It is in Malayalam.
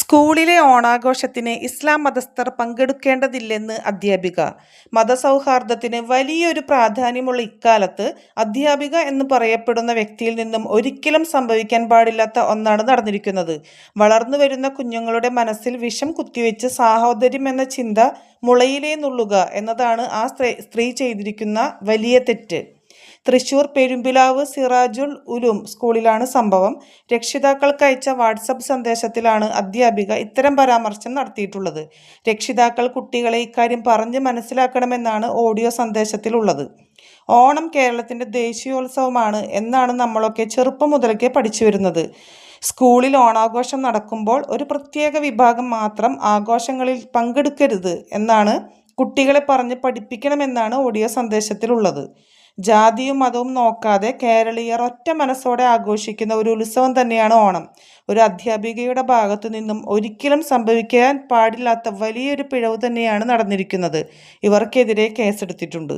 സ്കൂളിലെ ഓണാഘോഷത്തിന് ഇസ്ലാം മതസ്ഥർ പങ്കെടുക്കേണ്ടതില്ലെന്ന് അധ്യാപിക. മതസൗഹാർദ്ദത്തിന് വലിയൊരു പ്രാധാന്യമുള്ള ഇക്കാലത്ത് അധ്യാപിക എന്ന് പറയപ്പെടുന്ന വ്യക്തിയിൽ നിന്നും ഒരിക്കലും സംഭവിക്കാൻ പാടില്ലാത്ത ഒന്നാണ് നടന്നിരിക്കുന്നത്. വളർന്നുവരുന്ന കുഞ്ഞുങ്ങളുടെ മനസ്സിൽ വിഷം കുത്തിവെച്ച് സാഹോദര്യം എന്ന ചിന്ത മുളയിലേ നുള്ളുക എന്നതാണ് ആ സ്ത്രീ ചെയ്തിരിക്കുന്ന വലിയ തെറ്റ്. തൃശൂർ പെരുമ്പിലാവ് സിറാജുൽ ഉലൂം സ്കൂളിലാണ് സംഭവം. രക്ഷിതാക്കൾക്കയച്ച വാട്സപ്പ് സന്ദേശത്തിലാണ് അധ്യാപിക ഇത്തരം പരാമർശം നടത്തിയിട്ടുള്ളത്. രക്ഷിതാക്കൾ കുട്ടികളെ ഇക്കാര്യം പറഞ്ഞ് മനസ്സിലാക്കണമെന്നാണ് ഓഡിയോ സന്ദേശത്തിലുള്ളത്. ഓണം കേരളത്തിൻ്റെ ദേശീയോത്സവമാണ് എന്നാണ് നമ്മളൊക്കെ ചെറുപ്പം മുതലൊക്കെ പഠിച്ചു വരുന്നത്. സ്കൂളിൽ ഓണാഘോഷം നടക്കുമ്പോൾ ഒരു പ്രത്യേക വിഭാഗം മാത്രം ആഘോഷങ്ങളിൽ പങ്കെടുക്കരുത് എന്നാണ് കുട്ടികളെ പറഞ്ഞ് പഠിപ്പിക്കണമെന്നാണ് ഓഡിയോ സന്ദേശത്തിലുള്ളത്. ജാതിയും മതവും നോക്കാതെ കേരളീയർ ഒറ്റ മനസ്സോടെ ആഘോഷിക്കുന്ന ഒരു ഉത്സവം തന്നെയാണ് ഓണം. ഒരു അധ്യാപികയുടെ ഭാഗത്തു നിന്നും ഒരിക്കലും സംഭവിക്കാൻ പാടില്ലാത്ത വലിയൊരു പിഴവ് തന്നെയാണ് നടന്നിരിക്കുന്നത്. ഇവർക്കെതിരെ കേസെടുത്തിട്ടുണ്ട്.